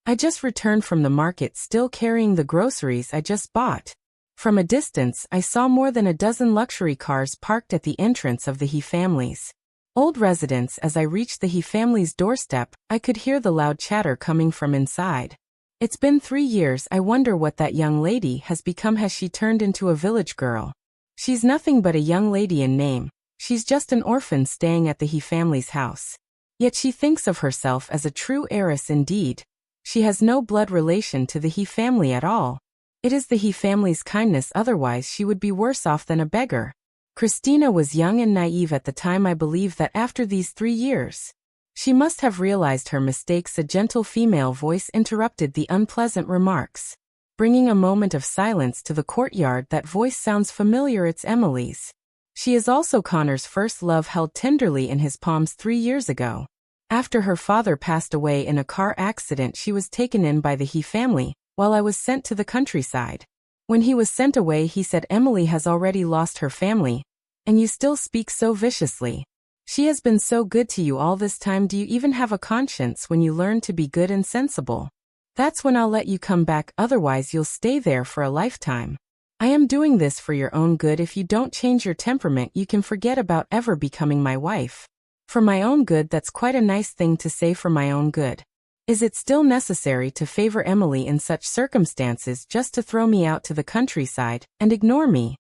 I just returned from the market still carrying the groceries I just bought. From a distance, I saw more than a dozen luxury cars parked at the entrance of the He family's old residence. As I reached the He family's doorstep, I could hear the loud chatter coming from inside. It's been 3 years. I wonder what that young lady has become. Has she turned into a village girl? She's nothing but a young lady in name. She's just an orphan staying at the He family's house. Yet she thinks of herself as a true heiress indeed. She has no blood relation to the He family at all. It is the He family's kindness, otherwise she would be worse off than a beggar. Christina was young and naive at the time. I believe that after these 3 years, she must have realized her mistakes. A gentle female voice interrupted the unpleasant remarks, bringing a moment of silence to the courtyard. That voice sounds familiar. It's Emily's. She is also Connor's first love, held tenderly in his palms 3 years ago. After her father passed away in a car accident, she was taken in by the He family, while I was sent to the countryside. When he was sent away, he said, "Emily has already lost her family, and you still speak so viciously. She has been so good to you all this time. Do you even have a conscience? When you learn to be good and sensible, that's when I'll let you come back, otherwise you'll stay there for a lifetime. I am doing this for your own good. If you don't change your temperament, you can forget about ever becoming my wife. For my own good." That's quite a nice thing to say. For my own good. Is it still necessary to favor Emily in such circumstances, just to throw me out to the countryside and ignore me?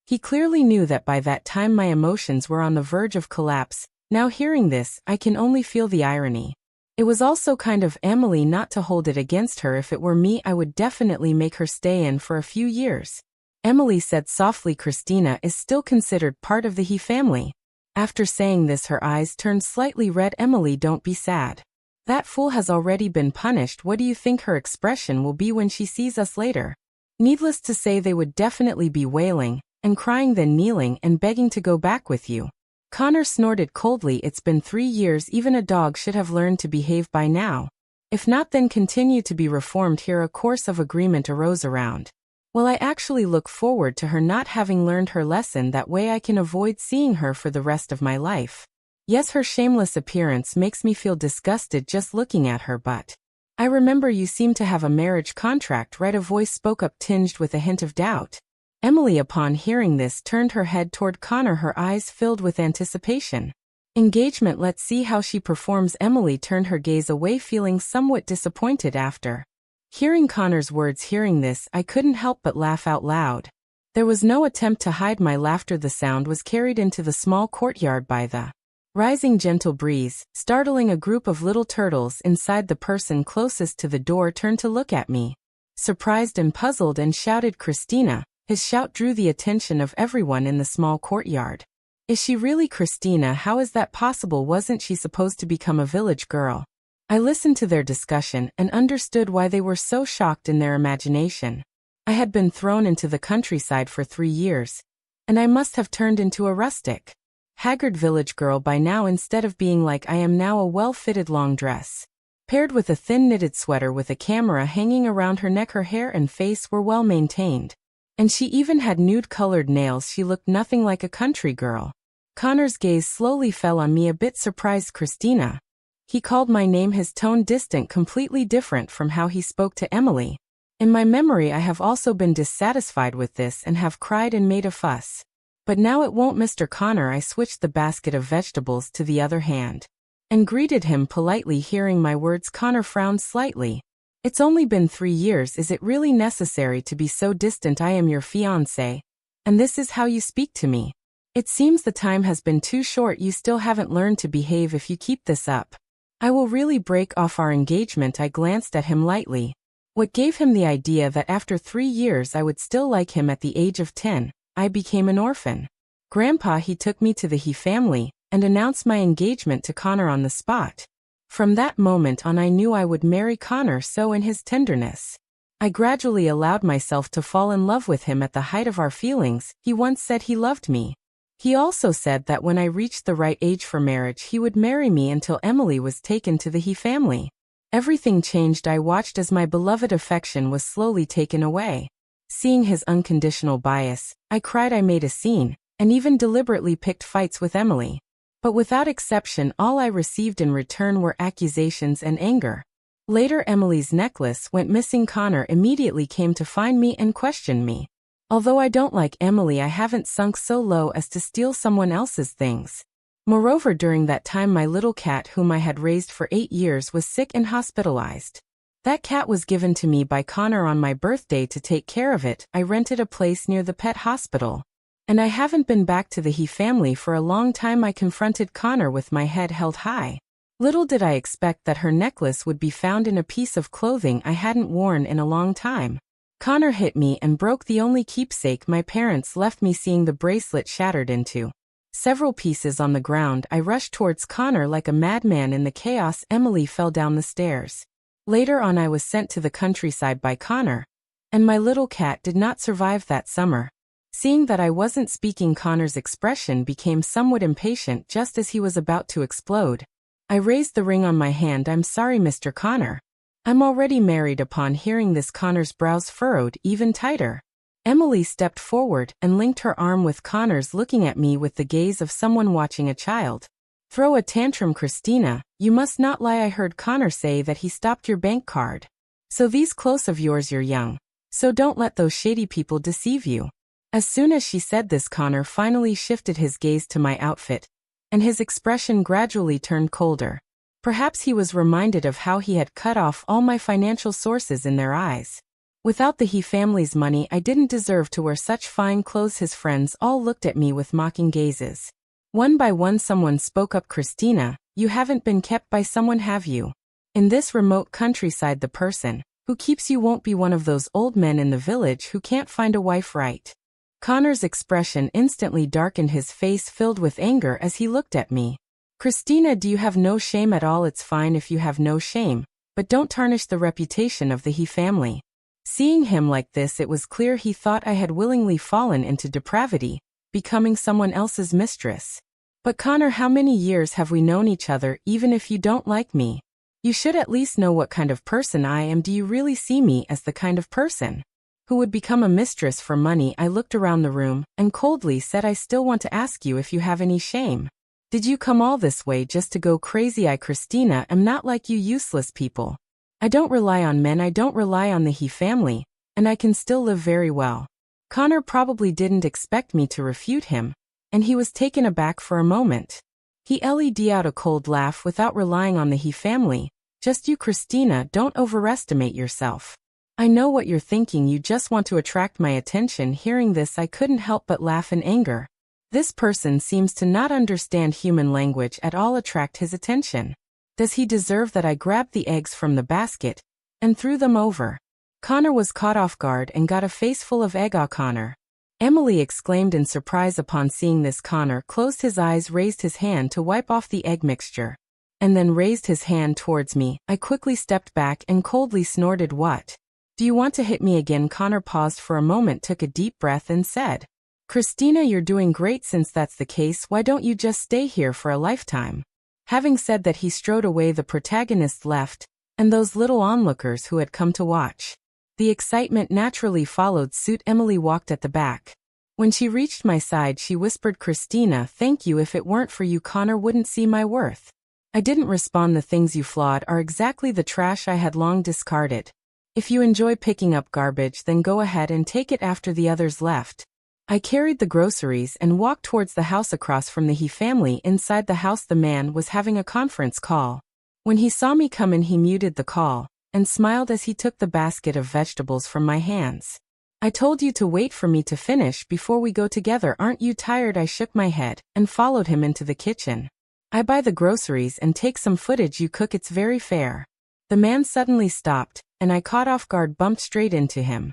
He clearly knew that by that time my emotions were on the verge of collapse. Now hearing this, I can only feel the irony. It was also kind of Emily not to hold it against her. If it were me, I would definitely make her stay in for a few years. Emily said softly. Christina is still considered part of the He family. After saying this, her eyes turned slightly red. Emily, don't be sad. That fool has already been punished. What do you think her expression will be when she sees us later? Needless to say, they would definitely be wailing and crying, then kneeling and begging to go back with you. Connor snorted coldly. It's been 3 years. Even a dog should have learned to behave by now. If not, then continue to be reformed. Here a course of agreement arose around. Well, I actually look forward to her not having learned her lesson. That way I can avoid seeing her for the rest of my life. Yes, her shameless appearance makes me feel disgusted just looking at her, but I remember you seem to have a marriage contract, right? A voice spoke up, tinged with a hint of doubt. Emily, upon hearing this, turned her head toward Connor, her eyes filled with anticipation. Engagement, let's see how she performs. Emily turned her gaze away, feeling somewhat disappointed after hearing Connor's words. Hearing this, I couldn't help but laugh out loud. There was no attempt to hide my laughter. The sound was carried into the small courtyard by the rising gentle breeze, startling a group of little turtles inside. The person closest to the door turned to look at me, surprised and puzzled, and shouted, "Christina." His shout drew the attention of everyone in the small courtyard. Is she really Christina? How is that possible? Wasn't she supposed to become a village girl? I listened to their discussion and understood why they were so shocked in their imagination. I had been thrown into the countryside for 3 years, and I must have turned into a rustic, haggard village girl by now, instead of being like I am now, a well-fitted long dress, paired with a thin knitted sweater with a camera hanging around her neck. Her hair and face were well maintained, and she even had nude-colored nails. She looked nothing like a country girl. Connor's gaze slowly fell on me, a bit surprised. "Christina." He called my name, his tone distant, completely different from how he spoke to Emily. In my memory, I have also been dissatisfied with this and have cried and made a fuss. But now it won't. "Mr. Connor." I switched the basket of vegetables to the other hand and greeted him politely. Hearing my words, Connor frowned slightly. "It's only been 3 years. Is it really necessary to be so distant? I am your fiancé, and this is how you speak to me? It seems the time has been too short. You still haven't learned to behave. If you keep this up, I will really break off our engagement." I glanced at him lightly. What gave him the idea that after 3 years I would still like him? At the age of 10, I became an orphan. Grandpa, he took me to the He family and announced my engagement to Connor on the spot. From that moment on, I knew I would marry Connor. So in his tenderness, I gradually allowed myself to fall in love with him. At the height of our feelings, he once said he loved me. He also said that when I reached the right age for marriage, he would marry me. Until Emily was taken to the He family, everything changed. I watched as my beloved affection was slowly taken away. Seeing his unconditional bias, I cried, I made a scene, and even deliberately picked fights with Emily. But without exception, all I received in return were accusations and anger. Later, Emily's necklace went missing. Connor immediately came to find me and questioned me. Although I don't like Emily, I haven't sunk so low as to steal someone else's things. Moreover, during that time my little cat, whom I had raised for 8 years, was sick and hospitalized. That cat was given to me by Connor on my birthday to take care of it. I rented a place near the pet hospital. And I haven't been back to the He family for a long time. I confronted Connor with my head held high. Little did I expect that her necklace would be found in a piece of clothing I hadn't worn in a long time. Connor hit me and broke the only keepsake my parents left me, seeing the bracelet shattered into several pieces on the ground. I rushed towards Connor like a madman. In the chaos, Emily fell down the stairs. Later on, I was sent to the countryside by Connor, and my little cat did not survive that summer. Seeing that I wasn't speaking, Connor's expression became somewhat impatient just as he was about to explode. I raised the ring on my hand. I'm sorry, Mr. Connor. I'm already married. Upon hearing this, Connor's brows furrowed even tighter. Emily stepped forward and linked her arm with Connor's, looking at me with the gaze of someone watching a child throw a tantrum. Christina, you must not lie. I heard Connor say that he stopped your bank card. So these clothes of yours, you're young. So don't let those shady people deceive you. As soon as she said this, Connor finally shifted his gaze to my outfit, and his expression gradually turned colder. Perhaps he was reminded of how he had cut off all my financial sources in their eyes. Without the He family's money, I didn't deserve to wear such fine clothes. His friends all looked at me with mocking gazes. One by one, someone spoke up. Christina, you haven't been kept by someone, have you? In this remote countryside, the person who keeps you won't be one of those old men in the village who can't find a wife, right? Connor's expression instantly darkened, his face filled with anger as he looked at me. Christina, do you have no shame at all? It's fine if you have no shame, but don't tarnish the reputation of the He family. Seeing him like this, it was clear he thought I had willingly fallen into depravity, becoming someone else's mistress. But Connor, how many years have we known each other? Even if you don't like me, you should at least know what kind of person I am. Do you really see me as the kind of person who would become a mistress for money? I looked around the room and coldly said, I still want to ask you if you have any shame. Did you come all this way just to go crazy? I, Christina, am not like you useless people. I don't rely on men, I don't rely on the He family, and I can still live very well. Connor probably didn't expect me to refute him, and he was taken aback for a moment. He let out a cold laugh. Without relying on the He family, just you, Christina, don't overestimate yourself. I know what you're thinking, you just want to attract my attention. Hearing this, I couldn't help but laugh in anger. This person seems to not understand human language at all. Attract his attention. Does he deserve that? I grabbed the eggs from the basket and threw them over. Connor was caught off guard and got a face full of egg. Ah, Connor! Emily exclaimed in surprise upon seeing this. Connor closed his eyes, raised his hand to wipe off the egg mixture, and then raised his hand towards me. I quickly stepped back and coldly snorted, What? Do you want to hit me again? Connor paused for a moment, took a deep breath and said, Christina, you're doing great. Since that's the case, why don't you just stay here for a lifetime? Having said that, he strode away. The protagonist left, and those little onlookers who had come to watch the excitement naturally followed suit. Emily walked at the back. When she reached my side, she whispered, Christina, thank you. If it weren't for you, Connor wouldn't see my worth. I didn't respond. The things you flawed are exactly the trash I had long discarded. If you enjoy picking up garbage, then go ahead and take it. After the others left, I carried the groceries and walked towards the house across from the He family. Inside the house, the man was having a conference call. When he saw me come in, he muted the call and smiled as he took the basket of vegetables from my hands. I told you to wait for me to finish before we go together. Aren't you tired? I shook my head and followed him into the kitchen. I buy the groceries and take some footage. You cook, it's very fair. The man suddenly stopped, and I, caught off guard, bumped straight into him.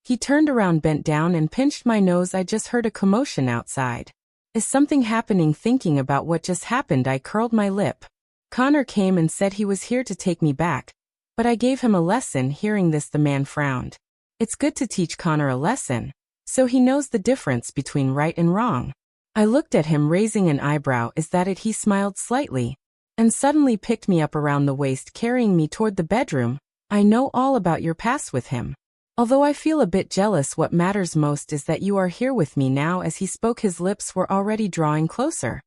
He turned around, bent down and pinched my nose. I just heard a commotion outside. Is something happening? Thinking about what just happened, I curled my lip. Connor came and said he was here to take me back, but I gave him a lesson. Hearing this, the man frowned. It's good to teach Connor a lesson, so he knows the difference between right and wrong. I looked at him, raising an eyebrow. Is that it? He smiled slightly, and suddenly picked me up around the waist, carrying me toward the bedroom. I know all about your past with him. Although I feel a bit jealous, what matters most is that you are here with me now. As he spoke, his lips were already drawing closer.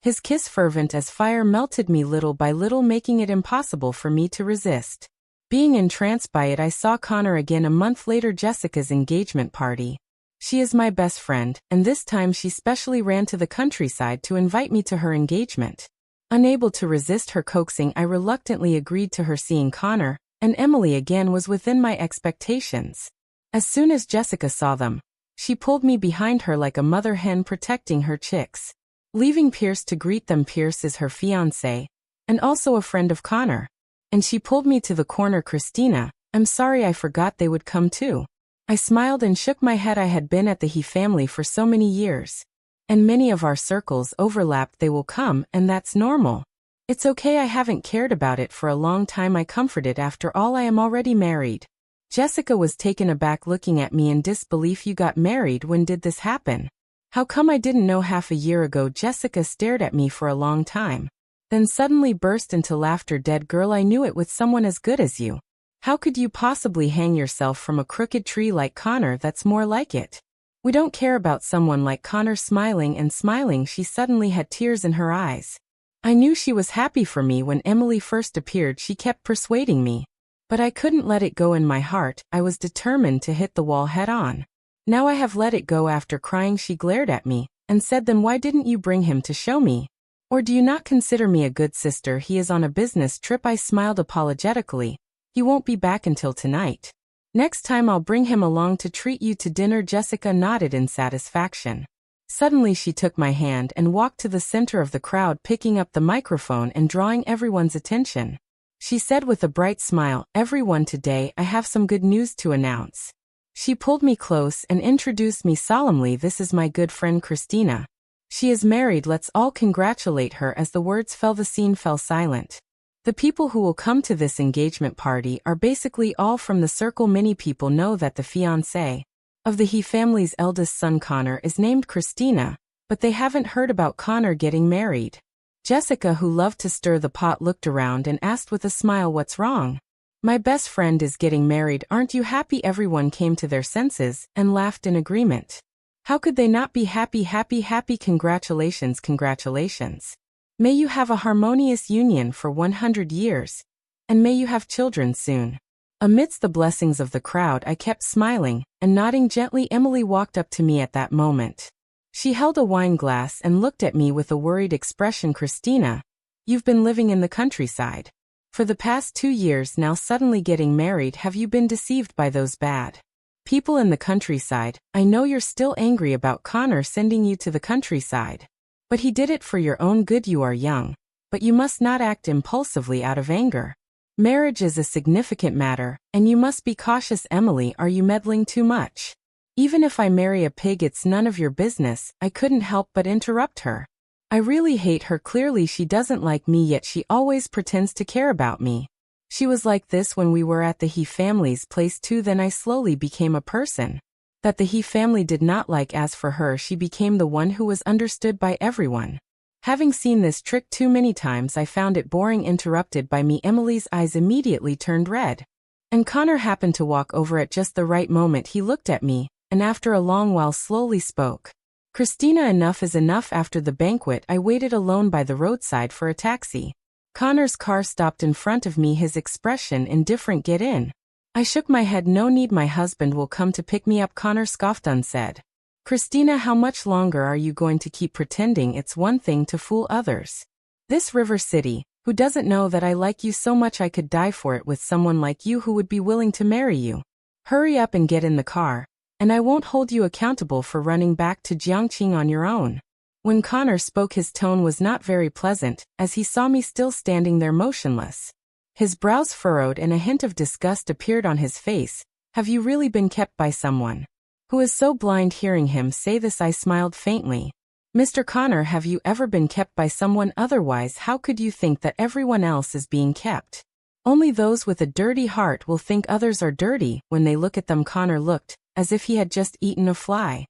His kiss, fervent as fire, melted me little by little, making it impossible for me to resist. Being entranced by it, I saw Connor again a month later, Jessica's engagement party. She is my best friend, and this time she specially ran to the countryside to invite me to her engagement. Unable to resist her coaxing, I reluctantly agreed to her seeing Connor, and Emily again was within my expectations. As soon as Jessica saw them, she pulled me behind her like a mother hen protecting her chicks. Leaving Pierce to greet them. Pierce is her fiancé, and also a friend of Connor. And she pulled me to the corner. Christina, I'm sorry, I forgot they would come too. I smiled and shook my head. I had been at the He family for so many years, and many of our circles overlapped. They will come, and that's normal. It's okay, I haven't cared about it for a long time, I comforted. After all, I am already married. Jessica was taken aback, looking at me in disbelief. You got married? When did this happen? How come I didn't know? Half a year ago. Jessica stared at me for a long time, then suddenly burst into laughter. Dead girl, I knew it, with someone as good as you. How could you possibly hang yourself from a crooked tree like Connor? That's more like it. We don't care about someone like Connor. Smiling and smiling, she suddenly had tears in her eyes. I knew she was happy for me when Emily first appeared. She kept persuading me, but I couldn't let it go in my heart. I was determined to hit the wall head on. Now I have let it go. After crying, she glared at me and said, then why didn't you bring him to show me? Or do you not consider me a good sister? He is on a business trip. I smiled apologetically. He won't be back until tonight. Next time I'll bring him along to treat you to dinner. Jessica nodded in satisfaction. Suddenly she took my hand and walked to the center of the crowd, picking up the microphone and drawing everyone's attention. She said with a bright smile, everyone, today I have some good news to announce. She pulled me close and introduced me solemnly. This is my good friend Christina. She is married. Let's all congratulate her. As the words fell, the scene fell silent. The people who will come to this engagement party are basically all from the circle. Many people know that the fiancé of the He family's eldest son Connor is named Christina, but they haven't heard about Connor getting married. Jessica, who loved to stir the pot, looked around and asked with a smile, what's wrong? My best friend is getting married. Aren't you happy? Everyone came to their senses and laughed in agreement. How could they not be happy? Happy, happy. Congratulations, congratulations. May you have a harmonious union for 100 years, and may you have children soon. Amidst the blessings of the crowd, I kept smiling and nodding gently. Emily walked up to me at that moment. She held a wine glass and looked at me with a worried expression. Christina, you've been living in the countryside for the past 2 years now, suddenly getting married. Have you been deceived by those bad people in the countryside? I know you're still angry about Connor sending you to the countryside, but he did it for your own good. You are young, but you must not act impulsively out of anger. Marriage is a significant matter, and you must be cautious. Emily, are you meddling too much? Even if I marry a pig, it's none of your business. I couldn't help but interrupt her. I really hate her. Clearly she doesn't like me, yet she always pretends to care about me. She was like this when we were at the He family's place too. Then I slowly became a person that the He family did not like. As for her, she became the one who was understood by everyone. Having seen this trick too many times, I found it boring. Interrupted by me, Emily's eyes immediately turned red, and Connor happened to walk over at just the right moment. He looked at me, and after a long while slowly spoke. Christina, enough is enough. After the banquet, I waited alone by the roadside for a taxi. Connor's car stopped in front of me, his expression indifferent. Get in. I shook my head. No need, my husband will come to pick me up. Connor scoffed, unsaid. Christina, how much longer are you going to keep pretending? It's one thing to fool others. This River City, who doesn't know that I like you so much I could die for it with someone like you who would be willing to marry you? Hurry up and get in the car, and I won't hold you accountable for running back to Jiangqing on your own. When Connor spoke, his tone was not very pleasant, as he saw me still standing there motionless. His brows furrowed and a hint of disgust appeared on his face. Have you really been kept by someone who is so blind? Hearing him say this, I smiled faintly. Mr. Connor, have you ever been kept by someone? Otherwise, how could you think that everyone else is being kept? Only those with a dirty heart will think others are dirty when they look at them. Connor looked as if he had just eaten a fly.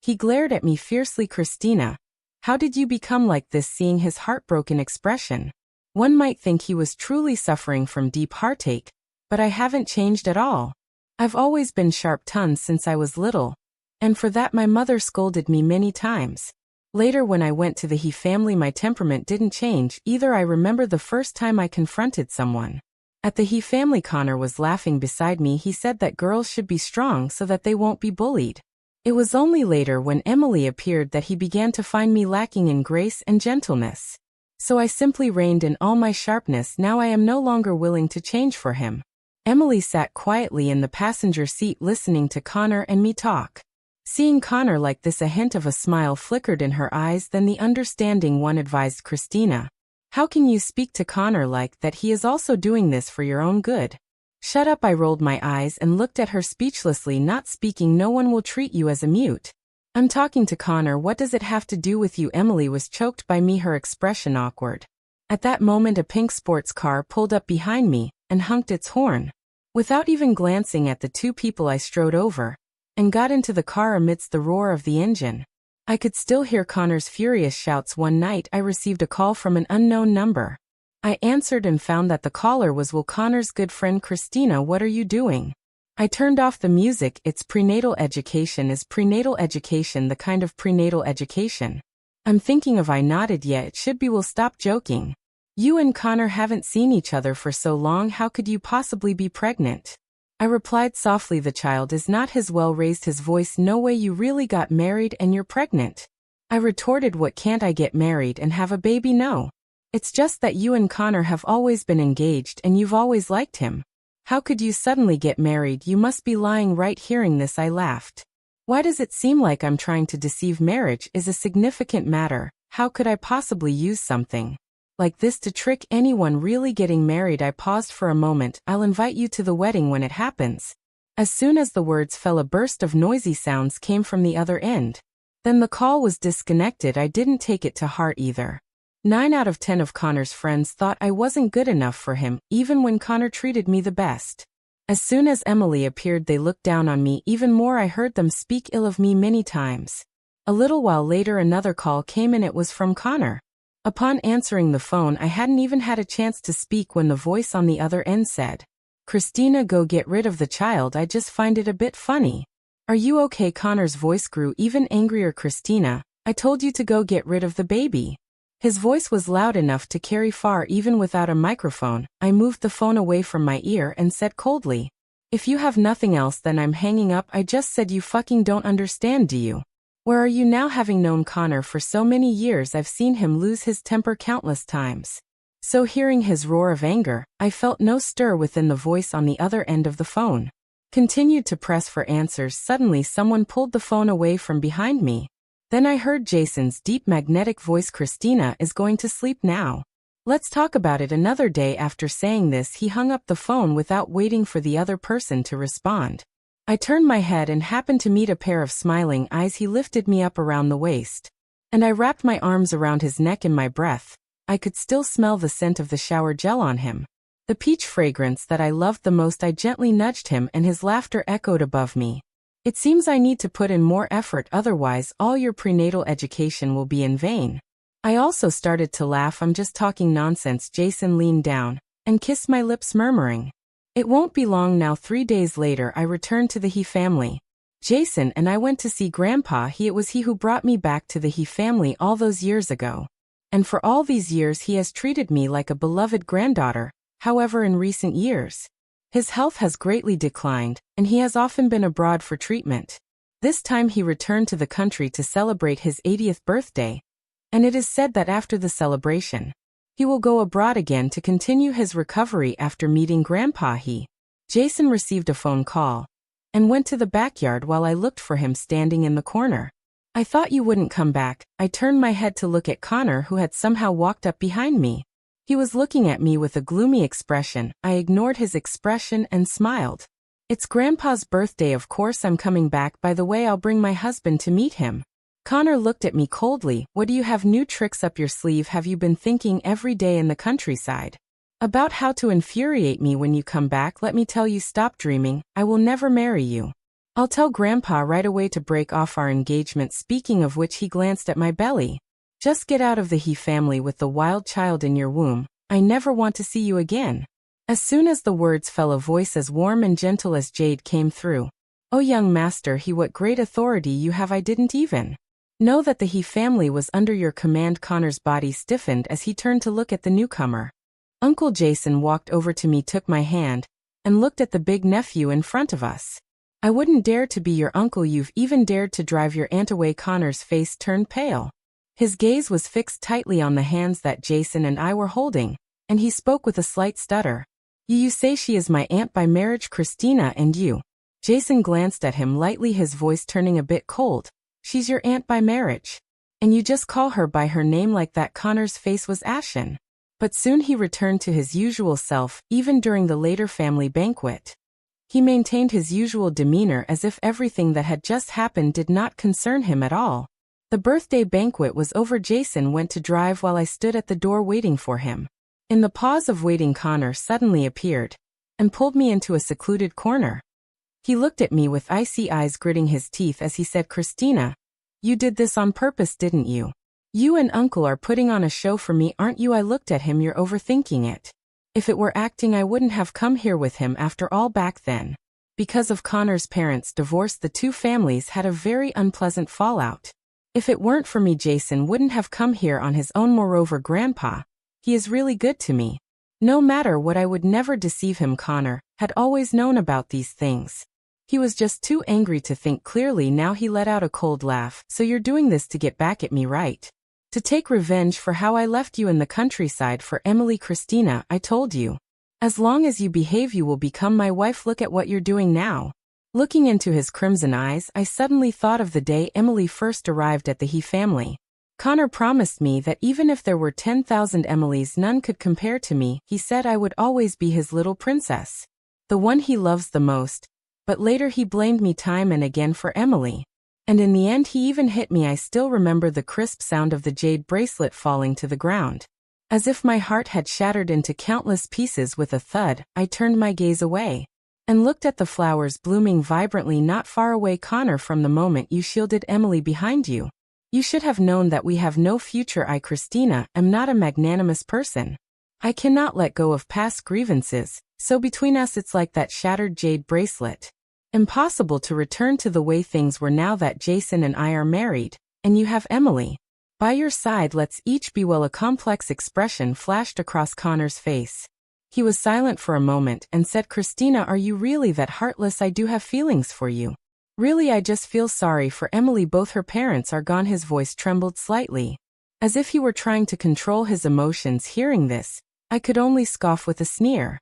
He glared at me fiercely. Christina, how did you become like this? Seeing his heartbroken expression, one might think he was truly suffering from deep heartache, but I haven't changed at all. I've always been sharp-tongued since I was little, and for that my mother scolded me many times. Later, when I went to the He family, my temperament didn't change either. I remember the first time I confronted someone At the He family, Connor was laughing beside me. He said that girls should be strong so that they won't be bullied. It was only later when Emily appeared that he began to find me lacking in grace and gentleness. So I simply reined in all my sharpness. Now I am no longer willing to change for him. Emily sat quietly in the passenger seat listening to Connor and me talk. Seeing Connor like this, a hint of a smile flickered in her eyes. Then the understanding one advised Christina, "How can you speak to Connor like that? He is also doing this for your own good." "Shut up." I rolled my eyes and looked at her speechlessly. "Not speaking. No one will treat you as a mute." "I'm talking to Connor." "What does it have to do with you?" Emily was choked by me, her expression awkward. At that moment a pink sports car pulled up behind me and honked its horn. Without even glancing at the two people, I strode over and got into the car amidst the roar of the engine. I could still hear Connor's furious shouts. One night I received a call from an unknown number. I answered and found that the caller was Connor's good friend Christina. "What are you doing?" I turned off the music. "It's prenatal education." "Is prenatal education the kind of prenatal education I'm thinking of?" I nodded. "Yeah, it should be." "We'll stop joking. You and Connor haven't seen each other for so long. How could you possibly be pregnant?" I replied softly. "The child is not his." "Well," raised his voice, "no way. You really got married and you're pregnant." I retorted, "What, can't I get married and have a baby?" "No. It's just that you and Connor have always been engaged and you've always liked him. How could you suddenly get married? You must be lying." Right. Hearing this, I laughed. Why does it seem like I'm trying to deceive? Marriage is a significant matter. How could I possibly use something like this to trick anyone? Really getting married? I paused for a moment. "I'll invite you to the wedding when it happens." As soon as the words fell, a burst of noisy sounds came from the other end. Then the call was disconnected. I didn't take it to heart either. 9 out of 10 of Connor's friends thought I wasn't good enough for him, even when Connor treated me the best. As soon as Emily appeared, they looked down on me even more. I heard them speak ill of me many times. A little while later another call came and it was from Connor. Upon answering the phone, I hadn't even had a chance to speak when the voice on the other end said, "Christina, go get rid of the child. I just find it a bit funny." "Are you okay?" Connor's voice grew even angrier. "Christina, I told you to go get rid of the baby." His voice was loud enough to carry far even without a microphone. I moved the phone away from my ear and said coldly, "If you have nothing else, then I'm hanging up." "I just said you fucking don't understand, do you? Where are you now?" Having known Connor for so many years, I've seen him lose his temper countless times. So hearing his roar of anger, I felt no stir within. The voice on the other end of the phone continued to press for answers. Suddenly someone pulled the phone away from behind me. Then I heard Jason's deep magnetic voice, "Christina is going to sleep now. Let's talk about it another day." After saying this, he hung up the phone without waiting for the other person to respond. I turned my head and happened to meet a pair of smiling eyes. He lifted me up around the waist, and I wrapped my arms around his neck. In my breath, I could still smell the scent of the shower gel on him, the peach fragrance that I loved the most. I gently nudged him and his laughter echoed above me. "It seems I need to put in more effort, otherwise all your prenatal education will be in vain." I also started to laugh. "I'm just talking nonsense." Jason leaned down and kissed my lips, murmuring, "It won't be long now." 3 days later I returned to the He family. Jason and I went to see Grandpa. It was he who brought me back to the He family all those years ago. And for all these years he has treated me like a beloved granddaughter. However, in recent years, his health has greatly declined, and he has often been abroad for treatment. This time he returned to the country to celebrate his 80th birthday, and it is said that after the celebration, he will go abroad again to continue his recovery. After meeting Grandpa, Jason received a phone call and went to the backyard while I looked for him standing in the corner. "I thought you wouldn't come back." I turned my head to look at Connor, who had somehow walked up behind me. He was looking at me with a gloomy expression. I ignored his expression and smiled. "It's Grandpa's birthday, of course I'm coming back. By the way, I'll bring my husband to meet him." Connor looked at me coldly. "What, do you have new tricks up your sleeve? Have you been thinking every day in the countryside about how to infuriate me when you come back? Let me tell you, stop dreaming. I will never marry you. I'll tell Grandpa right away to break off our engagement." Speaking of which, he glanced at my belly. "Just get out of the He family with the wild child in your womb. I never want to see you again." As soon as the words fell, a voice as warm and gentle as jade came through. "Oh, young master, what great authority you have. I didn't even know that the He family was under your command." Connor's body stiffened as he turned to look at the newcomer. Uncle Jason walked over to me, took my hand, and looked at the big nephew in front of us. I wouldn't dare to be your uncle. You've even dared to drive your aunt away. Connor's face turned pale. His gaze was fixed tightly on the hands that Jason and I were holding, and he spoke with a slight stutter. You say she is my aunt by marriage, Christina, and you. Jason glanced at him lightly, his voice turning a bit cold. She's your aunt by marriage. And you just call her by her name like that? Connor's face was ashen. But soon he returned to his usual self, even during the later family banquet. He maintained his usual demeanor as if everything that had just happened did not concern him at all. The birthday banquet was over. Jason went to drive while I stood at the door waiting for him. In the pause of waiting, Connor suddenly appeared and pulled me into a secluded corner. He looked at me with icy eyes, gritting his teeth as he said, Christina, you did this on purpose, didn't you? You and Uncle are putting on a show for me, aren't you? I looked at him. You're overthinking it. If it were acting, I wouldn't have come here with him after all. Back then, because of Connor's parents' divorce, the two families had a very unpleasant fallout. If it weren't for me, Jason wouldn't have come here on his own. Moreover, Grandpa, he is really good to me. No matter what, I would never deceive him. Connor had always known about these things. He was just too angry to think clearly. Now he let out a cold laugh. So you're doing this to get back at me, right? To take revenge for how I left you in the countryside for Emily. Christina, I told you. As long as you behave, you will become my wife. Look at what you're doing now. Looking into his crimson eyes, I suddenly thought of the day Emily first arrived at the He family. Connor promised me that even if there were 10,000 Emilys, none could compare to me. He said I would always be his little princess, the one he loves the most. But later he blamed me time and again for Emily. And in the end he even hit me. I still remember the crisp sound of the jade bracelet falling to the ground. As if my heart had shattered into countless pieces. With a thud, I turned my gaze away and looked at the flowers blooming vibrantly not far away. Connor, from the moment you shielded Emily behind you, you should have known that we have no future. I, Christina, am not a magnanimous person. I cannot let go of past grievances, so between us it's like that shattered jade bracelet. Impossible to return to the way things were now that Jason and I are married, and you have Emily by your side. Let's each be well. A complex expression flashed across Connor's face. He was silent for a moment and said, Christina, are you really that heartless? I do have feelings for you. Really, I just feel sorry for Emily. Both her parents are gone. His voice trembled slightly, as if he were trying to control his emotions. Hearing this, I could only scoff with a sneer.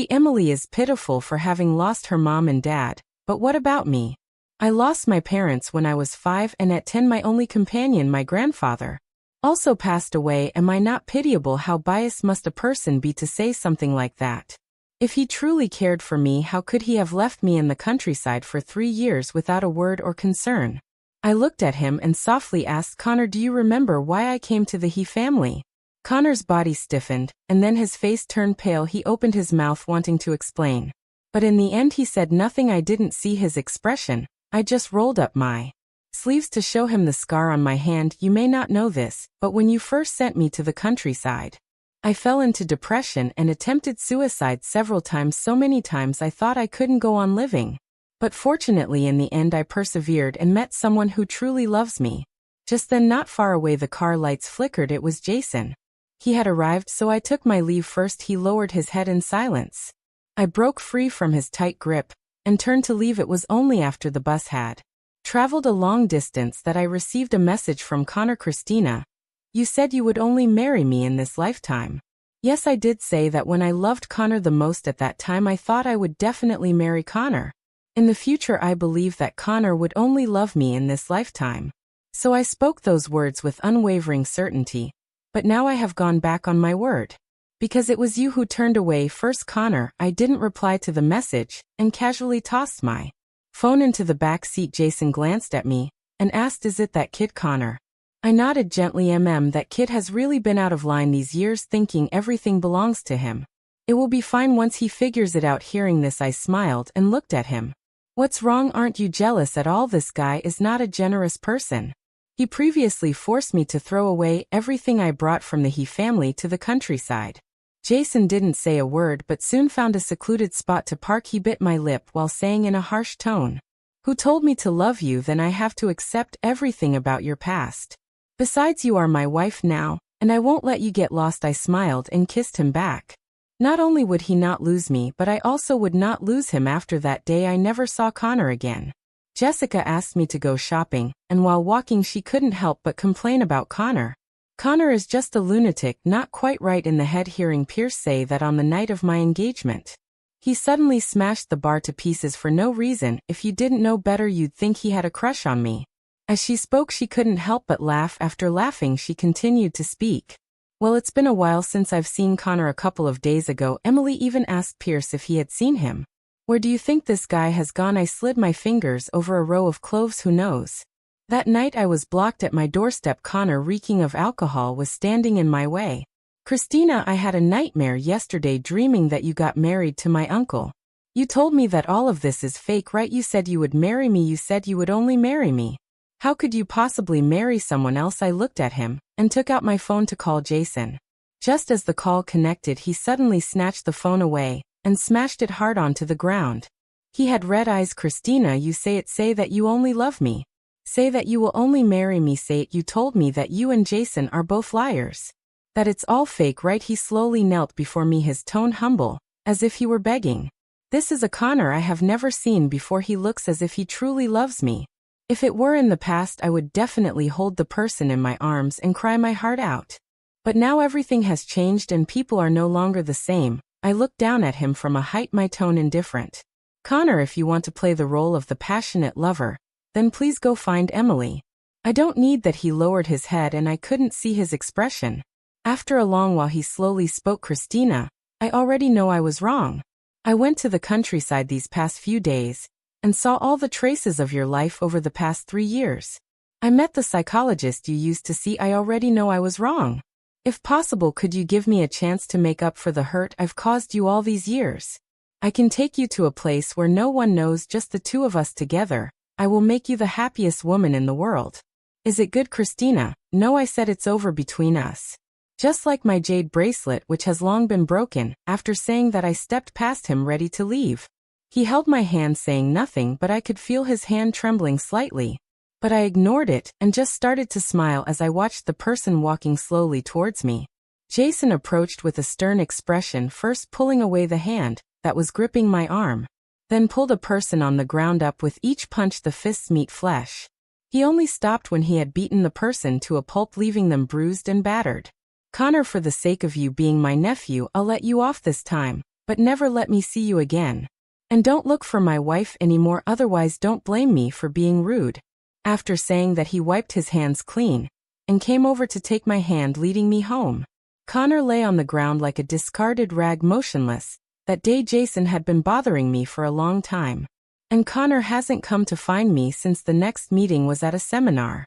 Emily is pitiful for having lost her mom and dad, but what about me? I lost my parents when I was 5, and at 10 my only companion, my grandfather, also passed away. Am I not pitiable? How biased must a person be to say something like that? If he truly cared for me, how could he have left me in the countryside for 3 years without a word or concern? I looked at him and softly asked, Connor, do you remember why I came to the He family? Connor's body stiffened, and then his face turned pale. He opened his mouth wanting to explain, but in the end he said nothing. I didn't see his expression. I just rolled up my sleeves to show him the scar on my hand. You may not know this, but when you first sent me to the countryside, I fell into depression and attempted suicide several times. So many times I thought I couldn't go on living. But fortunately in the end I persevered and met someone who truly loves me. Just then, not far away, the car lights flickered. It was Jason. He had arrived, so I took my leave first. He lowered his head in silence. I broke free from his tight grip and turned to leave. It was only after the bus had traveled a long distance that I received a message from Connor. Christina, you said you would only marry me in this lifetime. Yes, I did say that. When I loved Connor the most at that time, I thought I would definitely marry Connor. In the future, I believed that Connor would only love me in this lifetime. So I spoke those words with unwavering certainty. But now I have gone back on my word. Because it was you who turned away first, Connor. I didn't reply to the message and casually tossed my phone into the back seat. Jason glanced at me and asked, is it that kid, Connor? I nodded gently. That kid has really been out of line these years, thinking everything belongs to him. It will be fine once he figures it out. Hearing this, I smiled and looked at him. What's wrong? Aren't you jealous at all? This guy is not a generous person. He previously forced me to throw away everything I brought from the He family to the countryside. Jason didn't say a word but soon found a secluded spot to park. He bit my lip while saying in a harsh tone, who told me to love you? Then I have to accept everything about your past. Besides, you are my wife now, And I won't let you get lost. I smiled and kissed him back. Not only would he not lose me, but I also would not lose him. After that day I never saw Connor again. Jessica asked me to go shopping, and while walking she couldn't help but complain about Connor. Connor is just a lunatic, not quite right in the head. Hearing Pierce say that on the night of my engagement, he suddenly smashed the bar to pieces for no reason. If you didn't know better you'd think he had a crush on me. As she spoke she couldn't help but laugh. After laughing she continued to speak. Well, it's been a while since I've seen Connor. A couple of days ago Emily even asked Pierce if he had seen him. Where do you think this guy has gone? I slid my fingers over a row of cloves. Who knows? That night I was blocked at my doorstep. Connor, reeking of alcohol, was standing in my way. Christina, I had a nightmare yesterday dreaming that you got married to my uncle. You told me that all of this is fake, right? You said you would marry me. You said you would only marry me. How could you possibly marry someone else? I looked at him and took out my phone to call Jason. Just as the call connected, he suddenly snatched the phone away and smashed it hard onto the ground. He had red eyes. Christina, you say it. Say that you only love me. Say that you will only marry me. Say it. You told me that you and Jason are both liars. That it's all fake, right? He slowly knelt before me, his tone humble, as if he were begging. This is a Connor I have never seen before. He looks as if he truly loves me. If it were in the past I would definitely hold the person in my arms and cry my heart out. But now everything has changed and people are no longer the same. I looked down at him from a height, my tone indifferent. Connor, if you want to play the role of the passionate lover, then please go find Emily. I don't need that. He lowered his head and I couldn't see his expression. After a long while he slowly spoke. Christina, I already know I was wrong. I went to the countryside these past few days and saw all the traces of your life over the past 3 years. I met the psychologist you used to see. I already know I was wrong. If possible, could you give me a chance to make up for the hurt I've caused you all these years? I can take you to a place where no one knows, just the two of us together. I will make you the happiest woman in the world. Is it good? Christina, no, I said it's over between us. Just like my jade bracelet, which has long been broken. After saying that I stepped past him, ready to leave. He held my hand, saying nothing, but I could feel his hand trembling slightly. But I ignored it and just started to smile as I watched the person walking slowly towards me. Jason approached with a stern expression, first pulling away the hand that was gripping my arm, then pulled a person on the ground. Up with each punch the fists meet flesh. He only stopped when he had beaten the person to a pulp, leaving them bruised and battered. Connor, for the sake of you being my nephew, I'll let you off this time, but never let me see you again. And don't look for my wife anymore, otherwise don't blame me for being rude. After saying that, he wiped his hands clean and came over to take my hand, leading me home. Connor lay on the ground like a discarded rag, motionless. That day Jason had been bothering me for a long time. And Connor hasn't come to find me since the next meeting was at a seminar.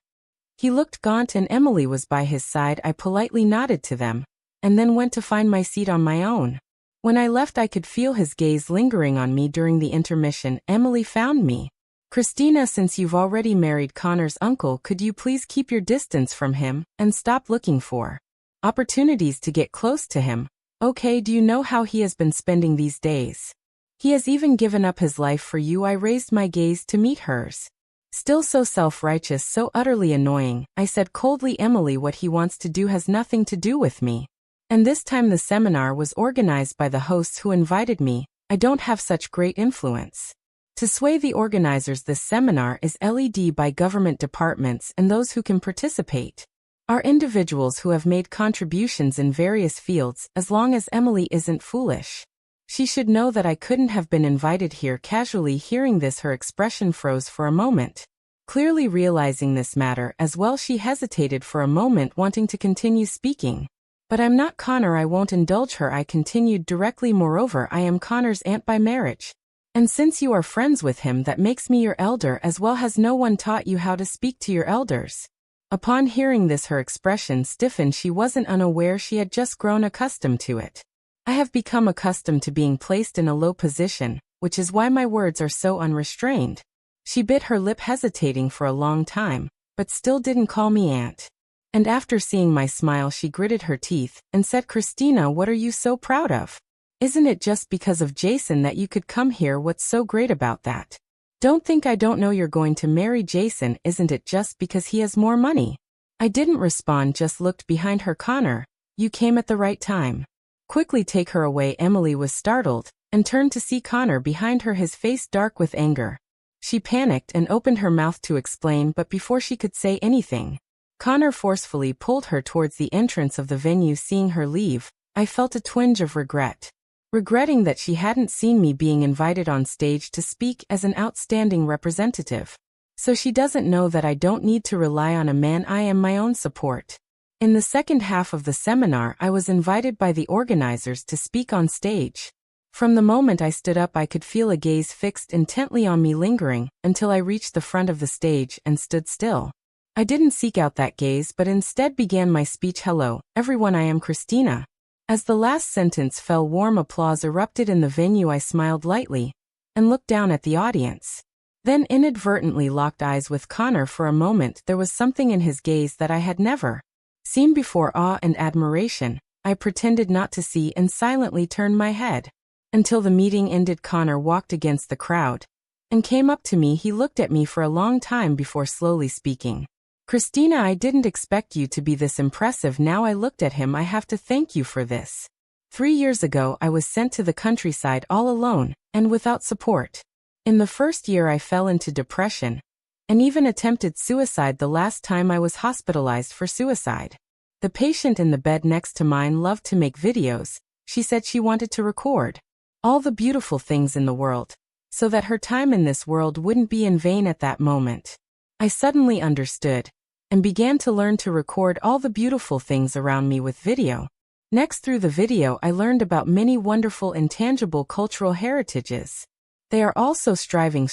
He looked gaunt and Emily was by his side. I politely nodded to them and then went to find my seat on my own. When I left I could feel his gaze lingering on me. During the intermission, Emily found me. Christina, since you've already married Connor's uncle, could you please keep your distance from him and stop looking for opportunities to get close to him? Okay, do you know how he has been spending these days? He has even given up his life for you. I raised my gaze to meet hers. Still so self-righteous, so utterly annoying, I said coldly. Emily, what he wants to do has nothing to do with me. And this time the seminar was organized by the hosts who invited me. I don't have such great influence to sway the organizers. This seminar is led by government departments, and those who can participate are individuals who have made contributions in various fields. As long as Emily isn't foolish, she should know that I couldn't have been invited here. Casually hearing this, her expression froze for a moment. Clearly realizing this matter as well, she hesitated for a moment, wanting to continue speaking. But I'm not Connor, I won't indulge her, I continued directly. Moreover, I am Connor's aunt by marriage. And since you are friends with him, that makes me your elder as well. Has no one taught you how to speak to your elders? Upon hearing this, her expression stiffened. She wasn't unaware, she had just grown accustomed to it. I have become accustomed to being placed in a low position, which is why my words are so unrestrained. She bit her lip, hesitating for a long time, but still didn't call me aunt. And after seeing my smile, she gritted her teeth and said, Christina, what are you so proud of? Isn't it just because of Jason that you could come here? What's so great about that? Don't think I don't know you're going to marry Jason. Isn't it just because he has more money? I didn't respond, just looked behind her. Connor, you came at the right time. Quickly take her away. Emily was startled and turned to see Connor behind her, his face dark with anger. She panicked and opened her mouth to explain, but before she could say anything, Connor forcefully pulled her towards the entrance of the venue. Seeing her leave, I felt a twinge of regret. Regretting that she hadn't seen me being invited on stage to speak as an outstanding representative. So she doesn't know that I don't need to rely on a man. I am my own support. In the second half of the seminar, I was invited by the organizers to speak on stage. From the moment I stood up, I could feel a gaze fixed intently on me, lingering until I reached the front of the stage and stood still. I didn't seek out that gaze, but instead began my speech. Hello, everyone, I am Christina. As the last sentence fell, warm applause erupted in the venue. I smiled lightly and looked down at the audience. Then inadvertently locked eyes with Connor for a moment. There was something in his gaze that I had never seen before, awe and admiration. I pretended not to see and silently turned my head. Until the meeting ended, Connor walked against the crowd and came up to me. He looked at me for a long time before slowly speaking. Christina, I didn't expect you to be this impressive. Now I looked at him. I have to thank you for this. 3 years ago, I was sent to the countryside all alone and without support. In the first year, I fell into depression and even attempted suicide. The last time I was hospitalized for suicide. The patient in the bed next to mine loved to make videos. She said she wanted to record all the beautiful things in the world so that her time in this world wouldn't be in vain. At that moment, I suddenly understood and began to learn to record all the beautiful things around me with video. Next, through the video, I learned about many wonderful intangible cultural heritages. They are also striving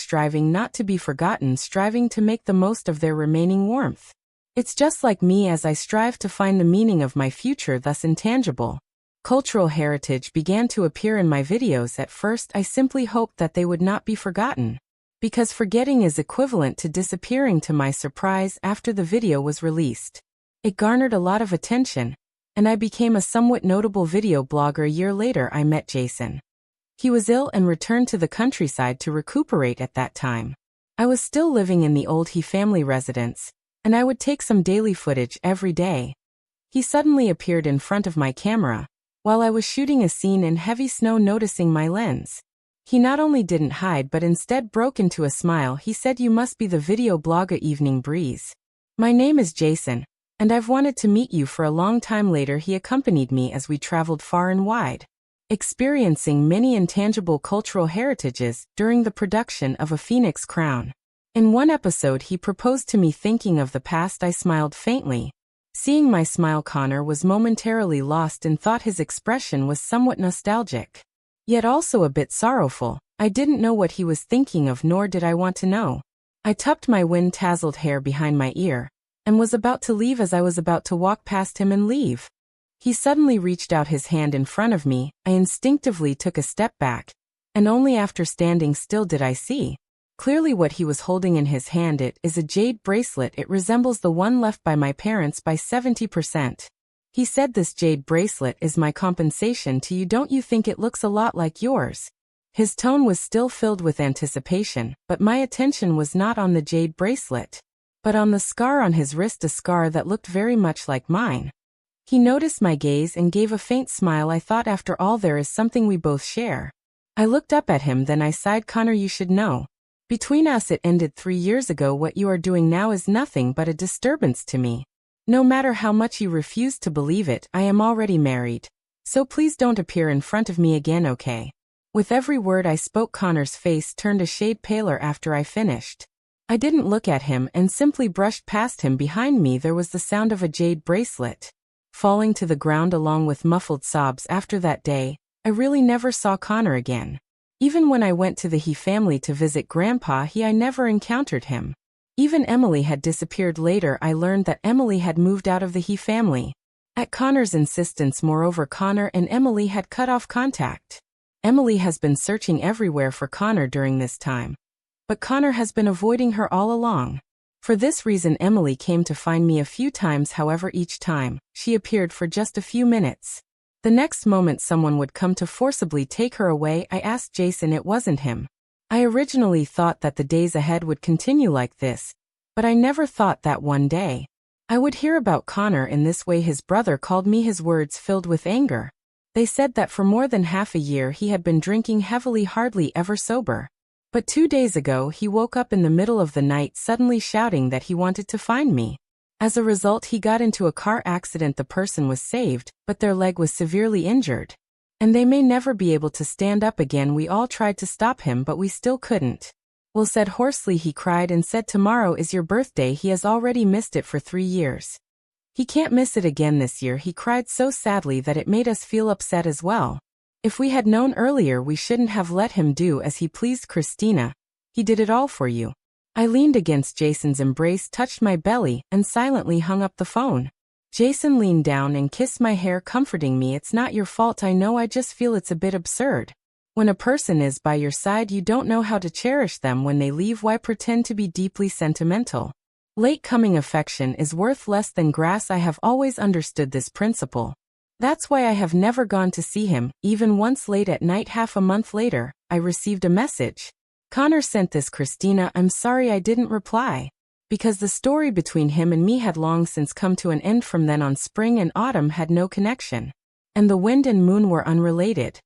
not to be forgotten, striving to make the most of their remaining warmth. It's just like me as I strive to find the meaning of my future. Thus, intangible cultural heritage began to appear in my videos. At first, I simply hoped that they would not be forgotten, because forgetting is equivalent to disappearing. To my surprise, after the video was released, it garnered a lot of attention, and I became a somewhat notable video blogger. A year later, I met Jason. He was ill and returned to the countryside to recuperate. At that time, I was still living in the old He family residence, and I would take some daily footage every day. He suddenly appeared in front of my camera while I was shooting a scene in heavy snow. Noticing my lens, he not only didn't hide but instead broke into a smile. He said, "You must be the video blogger Evening Breeze. My name is Jason, and I've wanted to meet you for a long time." Later, he accompanied me as we traveled far and wide, experiencing many intangible cultural heritages during the production of A Phoenix Crown. In one episode, he proposed to me. Thinking of the past, I smiled faintly. Seeing my smile, Connor was momentarily lost and thought his expression was somewhat nostalgic, yet also a bit sorrowful. I didn't know what he was thinking of, nor did I want to know. I tucked my wind-tasselled hair behind my ear and was about to leave. As I was about to walk past him and leave, he suddenly reached out his hand in front of me. I instinctively took a step back, and only after standing still did I see clearly what he was holding in his hand. It is a jade bracelet. It resembles the one left by my parents by 70%. He said, "This jade bracelet is my compensation to you. Don't you think it looks a lot like yours?" His tone was still filled with anticipation, but my attention was not on the jade bracelet, but on the scar on his wrist, a scar that looked very much like mine. He noticed my gaze and gave a faint smile. I thought, after all, there is something we both share. I looked up at him, then I sighed. "Connor, you should know. Between us it ended 3 years ago. What you are doing now is nothing but a disturbance to me. No matter how much you refuse to believe it, I am already married. So please don't appear in front of me again, okay?" With every word I spoke, Connor's face turned a shade paler after I finished. I didn't look at him and simply brushed past him. Behind me there was the sound of a jade bracelet falling to the ground along with muffled sobs. After that day, I really never saw Connor again. Even when I went to the He family to visit Grandpa, I never encountered him. Even Emily had disappeared. Later, I learned that Emily had moved out of the He family at Connor's insistence. Moreover, Connor and Emily had cut off contact. Emily has been searching everywhere for Connor during this time, but Connor has been avoiding her all along. For this reason, Emily came to find me a few times. However, each time, she appeared for just a few minutes. The next moment someone would come to forcibly take her away. I asked Jason. It wasn't him. I originally thought that the days ahead would continue like this, but I never thought that one day I would hear about Connor in this way. His brother called me, his words filled with anger. They said that for more than half a year he had been drinking heavily, hardly ever sober. But 2 days ago he woke up in the middle of the night suddenly shouting that he wanted to find me. As a result, he got into a car accident. The person was saved, but their leg was severely injured. And they may never be able to stand up again. We all tried to stop him, but we still couldn't. Will said hoarsely. He cried and said, tomorrow is your birthday. He has already missed it for 3 years. He can't miss it again this year. He cried so sadly that it made us feel upset as well. If we had known earlier, we shouldn't have let him do as he pleased. Christina, he did it all for you. I leaned against Jason's embrace, touched my belly, and silently hung up the phone. Jason leaned down and kissed my hair, comforting me. It's not your fault. I know. I just feel it's a bit absurd. When a person is by your side, you don't know how to cherish them. When they leave, why pretend to be deeply sentimental? Late coming affection is worth less than grass. I have always understood this principle. That's why I have never gone to see him, even once. Late at night, half a month later, I received a message. Connor sent this. Christina, I'm sorry I didn't reply. Because the story between him and me had long since come to an end. From then on, spring and autumn had no connection. And the wind and moon were unrelated.